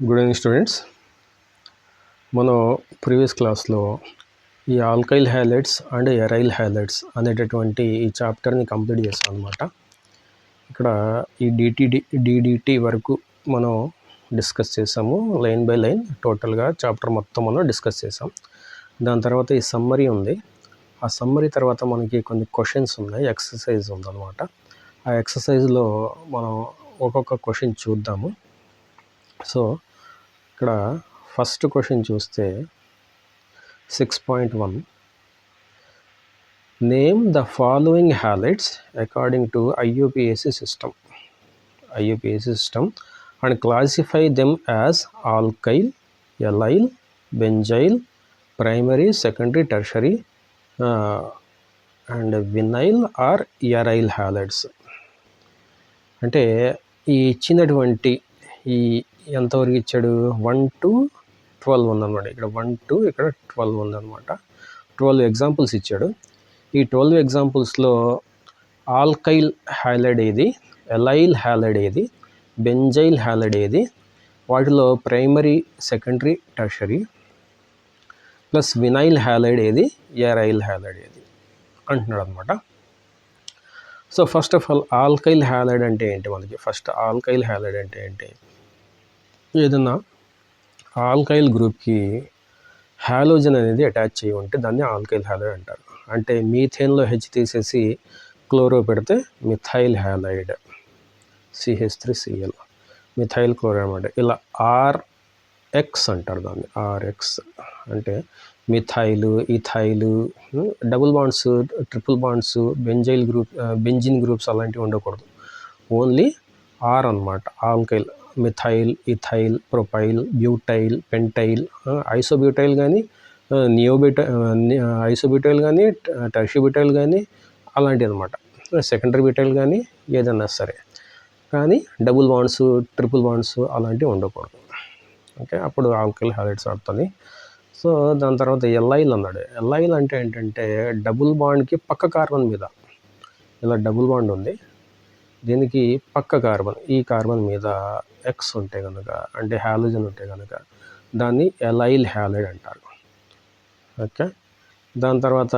Good evening students. మనం previous క్లాస్లో ఈ alkyl halides and arrival halides అనేటటువంటి ఈ చాప్టర్ని కంప్లీట్ చేస్తాం అనమాట. ఇక్కడ ఈ డిడిటి వరకు మనం డిస్కస్ చేసాము, లైన్ బై లైన్ టోటల్గా చాప్టర్ మొత్తం మనం డిస్కస్ చేసాం. దాని తర్వాత ఈ సమ్మరీ ఉంది. ఆ సమ్మరీ తర్వాత మనకి కొన్ని క్వశ్చన్స్ ఉన్నాయి, ఎక్సర్సైజ్ ఉందన్నమాట. ఆ ఎక్సర్సైజ్లో మనం ఒక్కొక్క క్వశ్చన్ చూద్దాము. సో ఇక్కడ ఫస్ట్ క్వశ్చన్ చూస్తే 6.1, name the following halides according to IUPAC system and classify them as alkyl, allyl, benzyl, primary, secondary, tertiary and vinyl or aryl halides. అంటే ఈ ఇచ్చినటువంటి ఈ ఎంతవరకు ఇచ్చాడు, 1 to 12 ఉందన్నమాట. ఇక్కడ 1 to ఇక్కడ 12 ఉందన్నమాట. 12 ఎగ్జాంపుల్స్ ఇచ్చాడు. ఈ 12 ఎగ్జాంపుల్స్లో ఆల్కైల్ హ్యాలైడ్ ఏది, ఎలైల్ హ్యాలైడ్ ఏది, బెంజైల్ హ్యాలైడ్ ఏది, వాటిలో primary, secondary, tertiary plus vinyl halide ఏది, ఎరైల్ హ్యాలైడ్ ఏది అంటున్నాడు అనమాట. So first of all alkyl halide అంటే ఏంటి, మనకి ఫస్ట్ ఆల్కైల్ హ్యాలైడ్ అంటే ఏంటి, ఏదన్నా ఆల్కైల్ గ్రూప్కి హాలోజన్ అనేది అటాచ్ చేయి ఉంటే దాన్ని ఆల్కైల్ హ్యాలైడ్ అంటారు. అంటే మీథేన్లో హెచ్ తీసేసి క్లోరో పెడితే methyl halide, CH3Cl, methyl chloride అనమాట. ఇలా RX అంటారు దాన్ని, RX అంటే methyl, ethyl, double bonds, triple bonds, benzene groups అలాంటివి ఉండకూడదు. ఓన్లీ R అన్నమాట, alkyl. Methyl, ethyl, propyl, butyl, pentyl, isobutyl కానీ, ఐసోబ్యూటైల్ కానీ, టెర్షిబ్యూటైల్ కానీ అలాంటివి అనమాట. సెకండరీ బ్యూటైల్ కానీ ఏదన్నా సరే, కానీ డబుల్ బాండ్స్, ట్రిపుల్ బాండ్స్ అలాంటివి ఉండకూడదు. ఓకే, అప్పుడు ఆల్కైల్ హ్యాలైడ్స్ ఆడుతుంది. సో దాని తర్వాత ఎలైల్ అన్నాడు. ఎలైల్ అంటే ఏంటంటే డబుల్ బాండ్కి పక్క కార్బన్ మీద, ఇలా డబుల్ బాండ్ ఉంది, దీనికి పక్క కార్బన్, ఈ కార్బన్ మీద ఎక్స్ ఉంటే కనుక, అంటే హాలోజన్ ఉంటే కనుక దాన్ని ఎలైల్ హ్యాలైడ్ అంటారు. ఓకే, దాని తర్వాత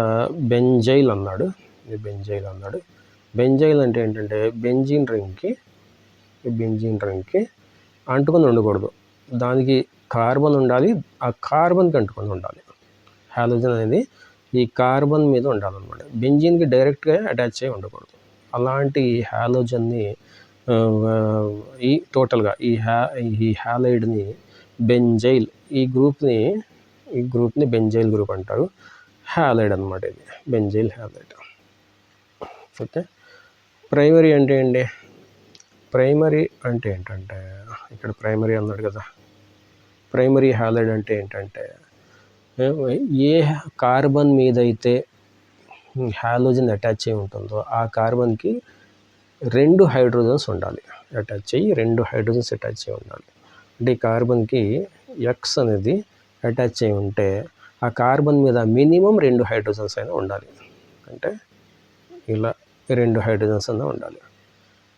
బెంజైల్ అన్నాడు. బెంజైల్ అంటే ఏంటంటే బెంజిన్ రింగ్కి అంటుకొని ఉండకూడదు, దానికి కార్బన్ ఉండాలి, ఆ కార్బన్కి అంటుకొని ఉండాలి. హాలోజన్ అనేది ఈ కార్బన్ మీద ఉండాలన్నమాట, బెంజిన్కి డైరెక్ట్గా అటాచ్ అయ్యి ఉండకూడదు. అలాంటి హాలోజన్ని ఈ టోటల్గా ఈ హ్యాలైడ్ని బెంజైల్, ఈ గ్రూప్ని బెంజైల్ గ్రూప్ అంటారు. హ్యాలైడ్ అనమాట ఇది, బెంజైల్ హ్యాలైడ్. ఓకే, ప్రైమరీ అంటే ఏంటి, ప్రైమరీ అంటే ఏంటంటే ఇక్కడ ప్రైమరీ అన్నాడు కదా, ప్రైమరీ హ్యాలైడ్ అంటే ఏంటంటే ఏ కార్బన్ మీద అయితే హాలోజన్ అటాచ్ అయి ఉంటుందో ఆ కార్బన్కి 2 హైడ్రోజన్స్ ఉండాలి, అటాచ్ అయ్యి 2 హైడ్రోజన్స్ అటాచ్ అయ్యి ఉండాలి. అంటే ఈ కార్బన్కి ఎక్స్ అనేది అటాచ్ అయి ఉంటే ఆ కార్బన్ మీద మినిమం 2 హైడ్రోజన్స్ అయినా ఉండాలి. అంటే ఇలా 2 హైడ్రోజన్స్ అయినా ఉండాలి.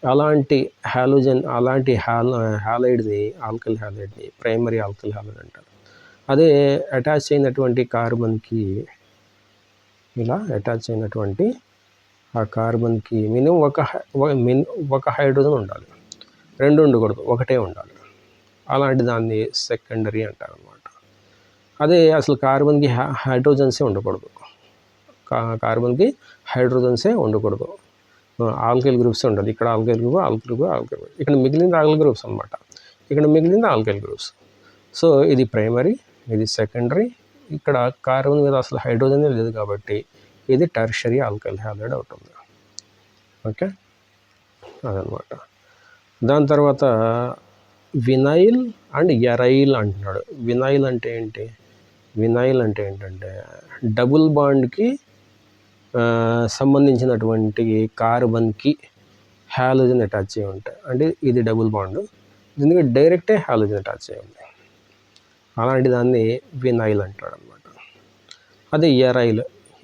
అలాంటి హాలోజన్, అలాంటి హ్యాలైడ్ని, ఆల్కైల్ హ్యాలైడ్ని ప్రైమరీ ఆల్కైల్ హ్యాలైడ్ అంటారు. అదే అటాచ్ అయినటువంటి కార్బన్కి, ఇలా అటాచ్ అయినటువంటి ఆ కార్బన్కి మినిమం ఒక హైడ్రోజన్ ఉండాలి, 2 ఉండకూడదు, ఒకటే ఉండాలి. అలాంటి దాన్ని సెకండరీ అంటారు అనమాట. అదే అసలు కార్బన్కి హైడ్రోజన్సే ఉండకూడదు, కార్బన్కి హైడ్రోజన్సే ఉండకూడదు, ఆల్కైల్ గ్రూప్సే ఉండాలి. ఇక్కడ ఆల్కైల్ గ్రూప్, ఇక్కడ మిగిలిన ఆల్కైల్ గ్రూప్స్ అనమాట, ఇక్కడ మిగిలిన ఆల్కైల్ గ్రూప్స్. సో ఇది ప్రైమరీ, ఇది సెకండరీ. ఇక్కడ కార్బన్ మీద అసలు హైడ్రోజనే లేదు కాబట్టి ఇది టెర్షరీ ఆల్కైల్ హ్యాలైడ్ అవుతుంది. ఓకే, అదనమాట. దాని తర్వాత వినైల్ అండ్ ఎరైల్ అంటున్నాడు. వినైల్ అంటే ఏంటి, వినైల్ అంటే ఏంటంటే డబుల్ బాండ్కి సంబంధించినటువంటి కార్బన్కి హాలోజన్ అటాచ్ అయ్యి ఉంటాయి. అంటే ఇది డబుల్ బాండ్, దీనికి డైరెక్టే హాలోజన్ అటాచ్ అయ్యి ఉంది, అలాంటి దాన్ని వినైల్ అంటాడు అనమాట. అదే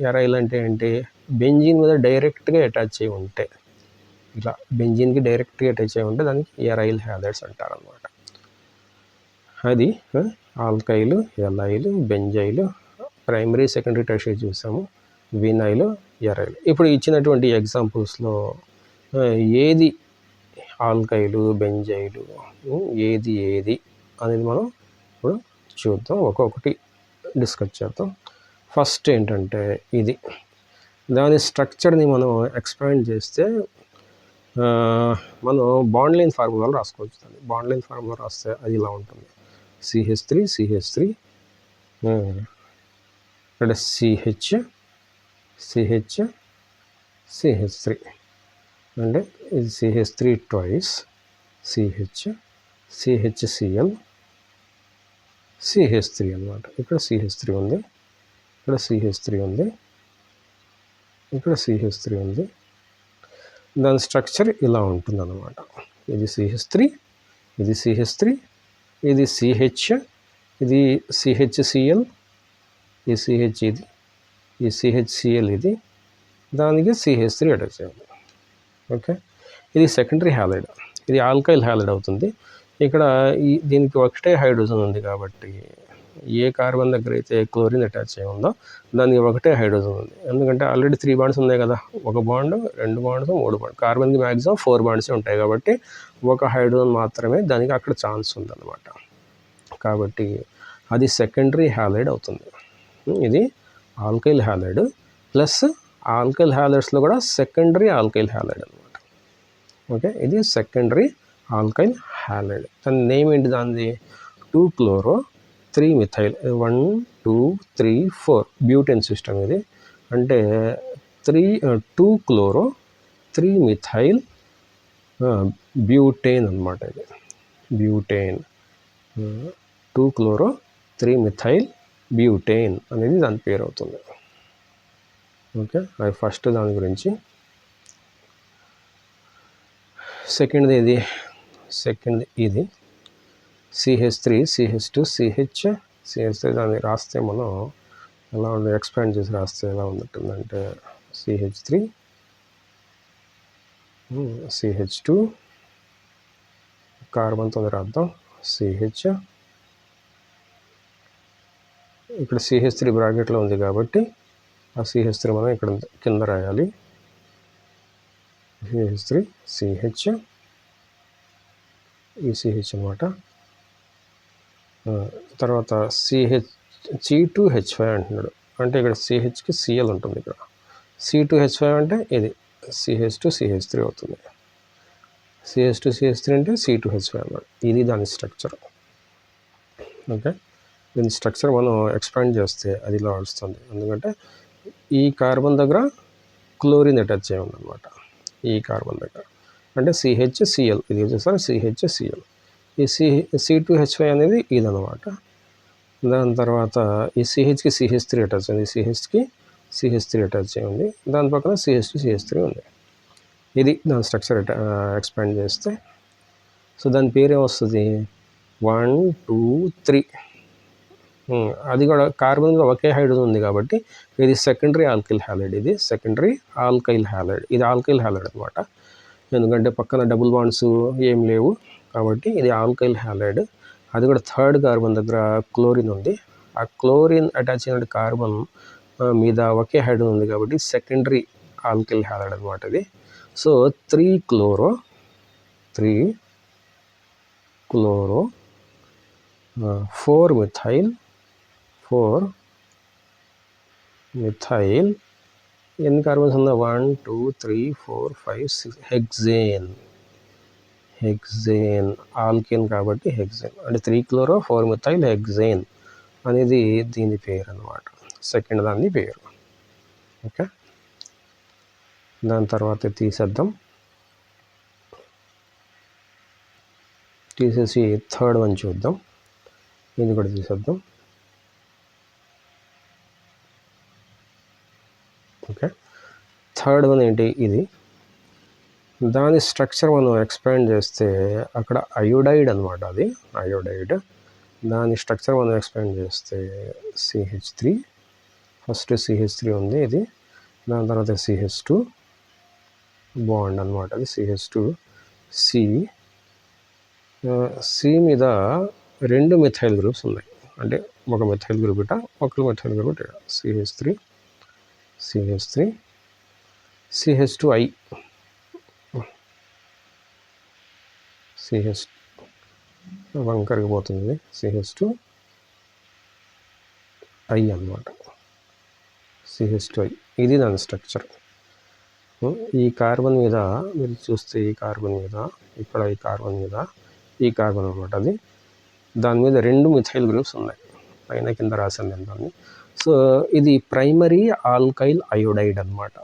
ఎరైల్ అంటే ఏంటి, బెంజిన్ మీద డైరెక్ట్గా అటాచ్ అయ్యి ఉంటే, ఇలా బెంజిన్కి డైరెక్ట్గా అటాచ్ అయ్యి ఉంటే దానికి ఎరైల్ హ్యాలైడ్స్ అంటారు అనమాట. అది ఆల్కైలు, ఎలైలు, బెంజైలు, ప్రైమరీ సెకండరీ టెర్షియరీ చూసాము, వినైలు, ఎరైలు. ఇప్పుడు ఇచ్చినటువంటి ఎగ్జాంపుల్స్లో ఏది ఆల్కైలు, బెంజైలు, ఏది అనేది మనం ఇప్పుడు చూద్దాం, ఒక్కొక్కటి డిస్కస్ చేద్దాం. ఫస్ట్ ఏంటంటే ఇది, దాని స్ట్రక్చర్ని మనం ఎక్స్పాండ్ చేస్తే మనం బాండ్ లైన్ ఫార్ములాలో రాసుకోవచ్చు. దాన్ని బాండ్ లైన్ ఫార్ములా రాస్తే అది ఇలా ఉంటుంది, CH3 ఇక్కడ CH3 అంటే ఇది CH3 ట్వైస్ CHCl CH3 అనమాట. ఇక్కడ CH3 ఉంది, ఇక్కడ CH3 ఉంది, ఇక్కడ CH3 ఉంది. దాని స్ట్రక్చర్ ఇలా ఉంటుంది అన్నమాట. ఇది CH3, ఇది CH3, ఇది CH, ఇది CHCl, ఈ CH ఇది, ఈ CHCl ఇది, దానికి CH3 అటాచ్ చేయాలి. ఓకే, ఇది సెకండరీ హ్యాలైడ్, ఇది ఆల్కైల్ హ్యాలైడ్ అవుతుంది. ఇక్కడ దీనికి ఒకటే హైడ్రోజన్ ఉంది కాబట్టి ఏ కార్బన్ దగ్గర అయితే క్లోరిన్ అటాచ్ అయి ఉందో దానికి ఒకటే హైడ్రోజన్ ఉంది. ఎందుకంటే ఆల్రెడీ 3 బాండ్స్ ఉన్నాయి కదా, ఒక బాండ్, 2 బాండ్స్, 3 బాండ్. కార్బన్కి మ్యాక్సిమం 4 బాండ్స్ ఉంటాయి కాబట్టి ఒక హైడ్రోజన్ మాత్రమే దానికి అక్కడ ఛాన్స్ ఉందన్నమాట. కాబట్టి అది సెకండరీ హ్యాలైడ్ అవుతుంది. ఇది ఆల్కైల్ హ్యాలైడ్ ప్లస్ ఆల్కైల్ హ్యాలైడ్స్లో కూడా సెకండరీ ఆల్కైల్ హ్యాలైడ్ అనమాట. ఓకే, ఇది సెకండరీ ఆల్కైల్ హ్యాలైడ్. దాని నేమ్ ఏంటి, దానిది 2-chloro-3-methyl 1 2 3 4 బ్యూటేన్ సిస్టమ్. ఇది అంటే 2-chloro-3-methyl బ్యూటేన్ అనమాట. ఇది బ్యూటేన్, 2-chloro-3-methyl బ్యూటేన్ అనేది దాని పేరు అవుతుంది. ఓకే, అది ఫస్ట్ దాని గురించి. సెకండ్ది ఇది CH3 CH2 CH3 దాన్ని రాస్తే మనం ఎలా ఉంది, ఎక్స్పాండ్ చేసి రాస్తే ఎలా ఉంటుందంటే CH3 CH2 కార్బన్తో రాద్దాం, CH, ఇక్కడ CH3 బ్రాకెట్లో ఉంది కాబట్టి ఆ CH3 మనం ఇక్కడ కింద రాయాలి. CH3 CH, ఈ CH అనమాట. తర్వాత C2H5 అంటున్నాడు, అంటే ఇక్కడ CHకి Cl ఉంటుంది. ఇక్కడ C2H5 అంటే ఇది CH2CH3 అవుతుంది. CH2CH3 అంటే C2H5 అన్నమాట. ఇది దాని స్ట్రక్చర్. ఓకే, దీని స్ట్రక్చర్ మనం ఎక్స్పాండ్ చేస్తే అది ఇలా వస్తుంది. ఎందుకంటే ఈ కార్బన్ దగ్గర క్లోరిన్ అటాచ్ అయి ఉందన్నమాట. ఈ కార్బన్ దగ్గర అంటే CHCl, ఇది వచ్చేసరి CHCl. ఈ C2H5 అనేది ఇదన్నమాట. దాని తర్వాత ఈ CHకి CH3 అటాచ్ అయింది, CHకి CH3 అటాచ్ అయి ఉంది. దాని పక్కన CH2CH3 ఉంది. ఇది దాని స్ట్రక్చర్ ఎక్స్పాండ్ చేస్తే. సో దాని పేరు ఏమొస్తుంది, 1 2 3. అది కూడా కార్బన్లో ఒకే హైడ్రోజన్ ఉంది కాబట్టి ఇది సెకండరీ ఆల్కైల్ హ్యాలైడ్. ఇది సెకండరీ ఆల్కైల్ హ్యాలైడ్, ఇది ఆల్కైల్ హ్యాలైడ్ అనమాట. ఎందుకంటే పక్కన డబుల్ బాండ్స్ ఏం లేవు కాబట్టి ఇది ఆల్కైల్ హ్యాలైడ్. అది కూడా థర్డ్ కార్బన్ దగ్గర క్లోరిన్ ఉంది. ఆ క్లోరిన్ అటాచ్ అయిన కార్బన్ మీద ఒకే హైడ్రోజన్ ఉంది కాబట్టి సెకండరీ ఆల్కైల్ హ్యాలైడ్ అనమాట ఇది. సో 3-chloro-4-methyl ఎన్ని కార్బన్స్ ఉందా, 1 2 3 4 5 6 హెక్సేన్ ఆల్కేన్ కాబట్టి హెక్సేన్ అంటే 3-chloro-4-methyl హెక్సేన్ అనేది దీని పేరు అనమాట, సెకండ్ దాని పేరు. ఓకే, దాని తర్వాత తీసేసి థర్డ్ వన్ చూద్దాం. ఇది కూడా తీసేద్దాం. ఓకే, థర్డ్ వన్ ఏంటి, ఇది దాని స్ట్రక్చర్ మనం ఎక్స్పాండ్ చేస్తే అక్కడ అయోడైడ్ అనమాట. అది అయోడైడ్. దాని స్ట్రక్చర్ మనం ఎక్స్పాండ్ చేస్తే CH3, ఫస్ట్ CH3 ఉంది ఇది, దాని తర్వాత CH2 బాండ్ అనమాట. అది CH2 C మీద రెండు మిథైల్ గ్రూప్స్ ఉన్నాయి. అంటే ఒక మిథైల్ గ్రూప్ ఇట, ఒక మిథైల్ గ్రూప్ ఇట. CH3 CH3 CH2I CH వంకరకి పోతుంది. CH2I అన్నమాట. CH2I ఇది దాని స్ట్రక్చర్. ఈ కార్బన్ మీద మీరు చూస్తే, ఈ కార్బన్ మీద, ఇక్కడ ఈ కార్బన్ మీద, ఈ కార్బన్ అనమాట అది. దాని మీద రెండు మిథైల్ గ్రూప్స్ ఉన్నాయి. పైన కింద రాశాను నేను దాన్ని. సో ఇది ప్రైమరీ ఆల్కైల్ అయోడైడ్ అనమాట.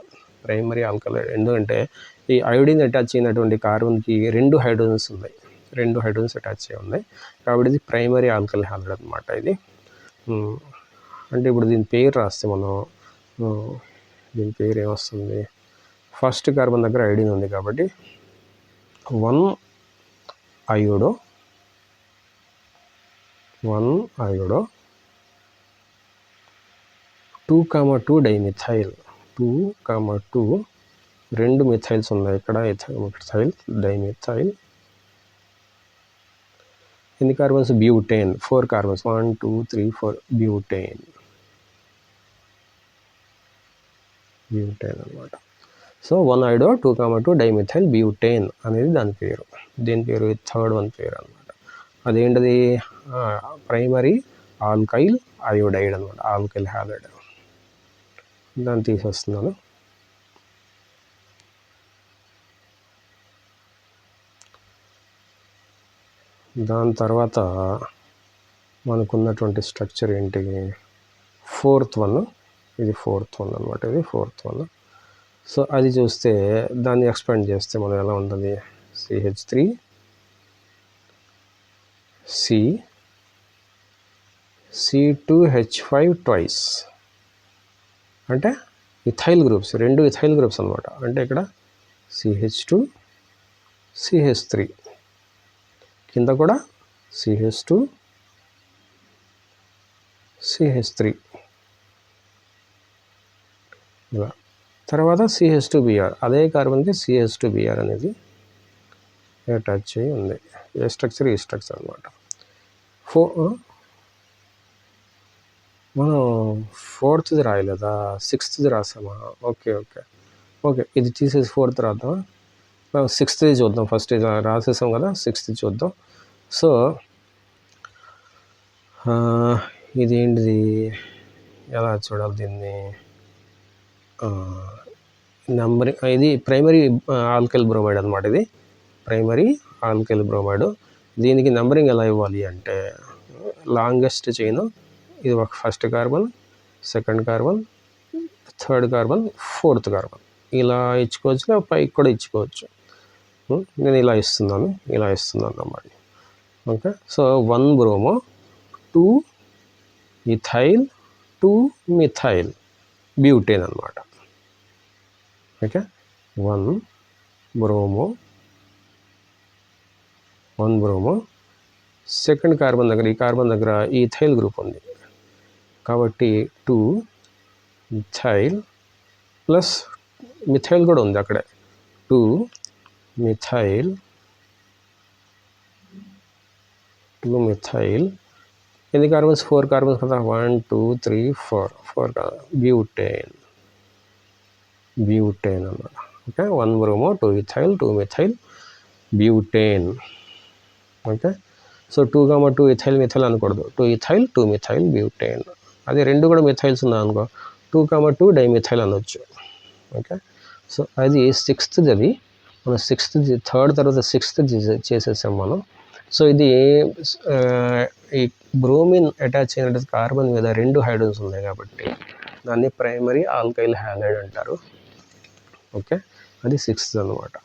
ప్రైమరీ ఆల్కైల్, ఎందుకంటే ఈ అయోడిన్ అటాచ్ అయినటువంటి కార్బన్కి రెండు హైడ్రోజన్స్ ఉన్నాయి, రెండు హైడ్రోజన్స్ అటాచ్ అయి ఉన్నాయి. కాబట్టి ఇది ప్రైమరీ ఆల్కైల్ హ్యాలైడ్ అనమాట ఇది. అంటే ఇప్పుడు దీని పేరు రాస్తే మనం, దీని పేరు ఏమొస్తుంది, ఫస్ట్ కార్బన్ దగ్గర అయోడిన్ ఉంది కాబట్టి 1 అయోడో 2,2 డైమిథైల్ 2,2 రెండు మిథైల్స్ ఉన్నాయి ఇక్కడ. Methyl dimethyl. ఎన్ని కార్బన్స్? బ్యూటేన్. 4 కార్బన్స్, 1 2 3 4 బ్యూటేన్ అనమాట. సో 1 అయోడో 2,2 డైమిథైల్ బ్యూటేన్ అనేది దాని పేరు. దీని పేరు థర్డ్ వన్ పేరు అనమాట. అదేంటిది? ప్రైమరీ ఆల్కైల్ అయోడైడ్ అనమాట, ఆల్కైల్ హ్యాలైడ్. దాన్ని తీసేస్తున్నాను. దాని తర్వాత మనకున్నటువంటి స్ట్రక్చర్ ఏంటి? Fourth one. ఇది ఫోర్త్ వన్ అనమాట, ఇది ఫోర్త్ వన్. సో అది చూస్తే, దాన్ని ఎక్స్పాండ్ చేస్తే మనం ఎలా ఉంటుంది? CH3 C2H5 twice. అంటే ఇథైల్ గ్రూప్స్, రెండు ఇథైల్ గ్రూప్స్ అనమాట. అంటే ఇక్కడ CH2 CH3, కింద కూడా CH2 CH3 ఇలా. తర్వాత CH2Br, అదే కార్బన్కి CH2Br అనేది అటాచ్ అయ్యి ఉంది. ఏ స్ట్రక్చర్? ఈ స్ట్రక్చర్ అనమాట. మనం ఫోర్త్ది రాయలేదా? సిక్స్త్ది రాసామా? ఓకే, ఇది తీసేసి ఫోర్త్ రాద్దాం. సిక్స్త్ది చూద్దాం ఫస్ట్. ఇది రాసేసాం కదా, సిక్స్త్ది చూద్దాం. సో ఇదేంటిది, ఎలా చూడాలి దీన్ని? నంబరింగ్. ఇది ప్రైమరీ ఆల్కైల్ బ్రోమైడ్ అనమాట. ఇది ప్రైమరీ ఆల్కైల్ బ్రోమైడ్. దీనికి నంబరింగ్ ఎలా ఇవ్వాలి అంటే, లాంగెస్ట్ చైన్ ఇది ఒక first carbon, second carbon, third carbon, fourth carbon ఇలా ఇచ్చుకోవచ్చు, పైకి కూడా ఇచ్చుకోవచ్చు. నేను ఇలా ఇస్తున్నాను అన్నమాట. Okay. So 1 bromo 2 ethyl 2 methyl butane అనమాట. ఓకే. 1 బ్రోమో సెకండ్ కార్బన్ దగ్గర, ఈ కార్బన్ దగ్గర ఈ ఇథైల్ గ్రూప్ ఉంది కాబట్టి 2 మిథైల్ ప్లస్ మిథైల్ కూడా ఉంది అక్కడే, 2 మిథైల్ ఎన్ని కార్బన్స్? 4 కార్బన్స్ కదా, 1 2 3 4 బ్యూటేన్ అన్నమాట. Okay. 1 bromo 2 ethyl 2 methyl butane. Okay. So 2,2 ethyl methyl అనకూడదు, 2 ఇథైల్ 2 మిథైల్ బ్యూటేన్. అదే రెండు కూడా మిథైల్స్ ఉన్నాయి అనుకో, 2,2 డైమిథైల్ అనొచ్చు. ఓకే. సో అది సిక్స్త్ది. అది మనం సిక్స్త్ది, థర్డ్ తర్వాత సిక్స్త్ది చేసేసాం మనం. సో ఇది ఈ బ్రోమిన్ అటాచ్ అయిన కార్బన్ మీద రెండు హైడ్రోజన్స్ ఉన్నాయి కాబట్టి దాన్ని ప్రైమరీ ఆల్కైల్ హ్యాలైడ్ అంటారు. ఓకే. అది సిక్స్త్ది అనమాట.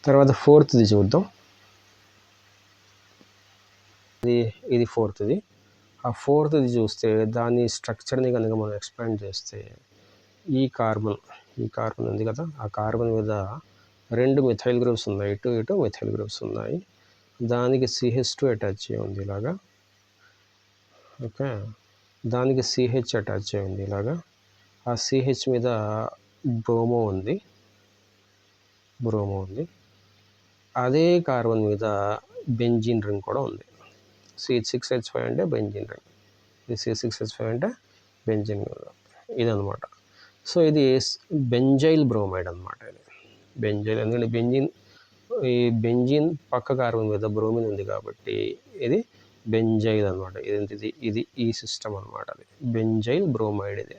తర్వాత ఫోర్త్ది చూద్దాం. ఇది ఫోర్త్ది. ఆ ఫోర్త్ది చూస్తే దాని స్ట్రక్చర్ని కనుక మనం ఎక్స్పాండ్ చేస్తే, ఈ కార్బన్ ఉంది కదా, ఆ కార్బన్ మీద రెండు మిథైల్ గ్రూప్స్ ఉన్నాయి, ఇటు మిథైల్ గ్రూప్స్ ఉన్నాయి. దానికి CH2 అటాచ్ అయ్యి ఉంది ఇలాగా. ఓకే. దానికి CH అటాచ్ అయ్యి ఉంది ఇలాగా. ఆ CH మీద బ్రోమో ఉంది. అదే కార్బన్ మీద బెంజీన్ రింగ్ కూడా ఉంది. C6H5 అంటే బెంజిన్ రింగ్, ఇది C6H5 అంటే బెంజిన్ ఇదనమాట. సో ఇది బెంజైల్ బ్రోమైడ్ అనమాట. ఇది బెంజైల్, ఎందుకంటే ఈ బెంజిన్ పక్క కార్బన్ మీద బ్రోమిన్ ఉంది కాబట్టి ఇది బెంజైల్ అనమాట. ఇది ఈ సిస్టమ్ అనమాట. అది బెంజైల్ బ్రోమైడ్ ఇది.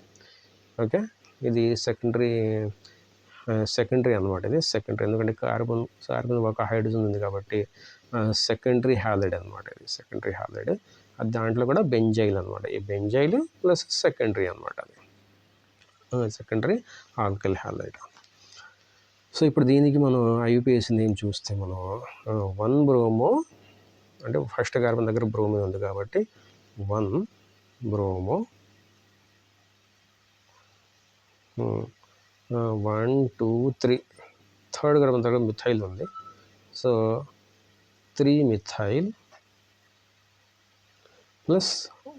ఓకే, ఇది సెకండరీ అనమాట. ఇది సెకండరీ, ఎందుకంటే కార్బన్ ఒక హైడ్రోజన్ ఉంది కాబట్టి సెకండరీ హ్యాలైడ్ అనమాట. ఇది సెకండరీ హ్యాలైడ్, అది దాంట్లో కూడా బెంజైల్ అనమాట. ఈ బెంజైల్ ప్లస్ సెకండరీ అనమాట. అది సెకండరీ ఆల్కైల్ హ్యాలైడ్. సో ఇప్పుడు దీనికి మనం IUPAC నేమ్ చూస్తే మనం 1 బ్రోమో, అంటే ఫస్ట్ కార్బన్ దగ్గర బ్రోమిన్ ఉంది కాబట్టి 1 బ్రోమో, 1 2 3 థర్డ్ కార్బన్ దగ్గర మిథైల్ ఉంది. సో 3 మిథైల్ ప్లస్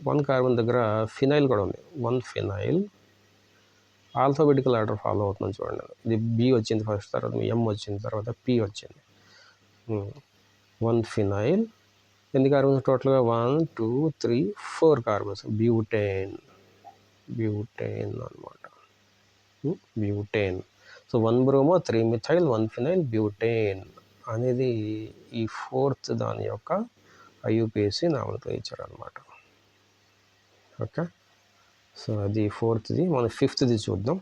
1 కార్బన్ దగ్గర ఫినైల్ కూడా ఉంది, 1 ఫినైల్. ఆల్ఫాబెటికల్ ఆర్డర్ ఫాలో అవుతుందని చూడండి. ఇది B వచ్చింది ఫస్ట్, తర్వాత M వచ్చింది, తర్వాత P వచ్చింది. 1 ఫినైల్. ఎన్ని కార్బన్స్ టోటల్గా? 1 2 3 4 కార్బన్స్. బ్యూటేన్ అనమాట, butane. So 1 bromo, 3 methyl, 1 phenyl, butane అనేది ఈ ఫోర్త్ దాని యొక్క IUPAC నామకరణం అనమాట. ఓకే, సో అది ఫోర్త్ది. మనం ఫిఫ్త్ది చూద్దాం.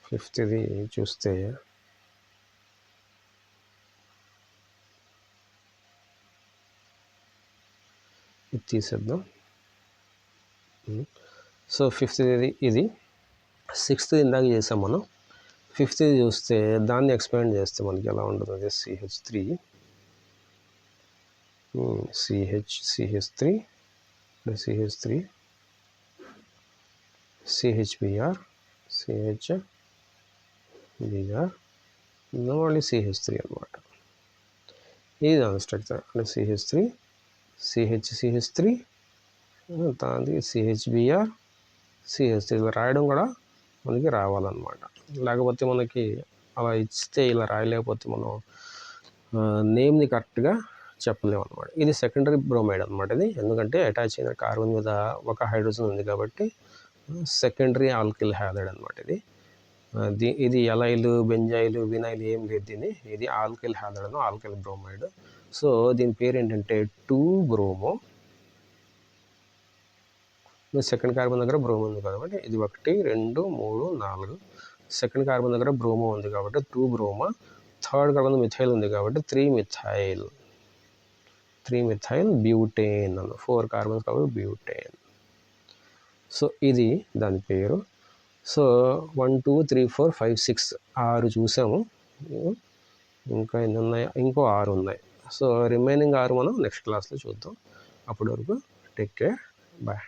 ఫిఫ్త్ది చూస్తే ఇది తీసేద్దాం. సో ఫిఫ్త్ది ఇది. సిక్స్త్ది ఇందాక చేసాం మనం. ఫిఫ్త్ది చూస్తే దాన్ని ఎక్స్పాండ్ చేస్తే మనకి ఎలా ఉంటుంది? CH3 CHBr మళ్ళీ CH3 అనమాట. ఇది దాని స్ట్రక్చర్. అంటే CH3 దాని CHBr CH3 ఇలా రాయడం కూడా మనకి రావాలన్నమాట. లేకపోతే మనకి అలా ఇస్తే ఇలా రాయలేకపోతే మనం నేమ్ని కరెక్ట్గా చెప్పలేము అనమాట. ఇది సెకండరీ బ్రోమైడ్ అనమాట. ఇది ఎందుకంటే అటాచ్ అయిన కార్బన్ మీద ఒక హైడ్రోజన్ ఉంది కాబట్టి సెకండరీ ఆల్కిల్ హ్యాలైడ్ అనమాట. ఇది ఎలైలు, బెంజైలు, వినైల్ ఏం లేదు. ఇది ఆల్కిల్ హ్యాలైడ్, ఆల్కిల్ బ్రోమైడ్. సో దీని పేరు ఏంటంటే 2 బ్రోమో. సెకండ్ కార్బన్ దగ్గర బ్రోమో ఉంది కాబట్టి ఇది 1 2 3 4. సెకండ్ కార్బన్ దగ్గర బ్రోమో ఉంది కాబట్టి 2 బ్రోమో. థర్డ్ కార్బన్ మిథైల్ ఉంది కాబట్టి 3 మిథైల్ బ్యూటేన్ అన్న. 4 కార్బన్స్ కాబట్టి బ్యూటేన్. సో ఇది దాని పేరు. సో 1 2 3 4 5 6 6 చూసాము. ఇంకా ఎన్ని ఉన్నాయి? ఇంకో 6 ఉన్నాయి. సో రిమైనింగ్ 6 మనం నెక్స్ట్ క్లాస్లో చూద్దాం. అప్పటి వరకు టేక్ కేర్, బాయ్.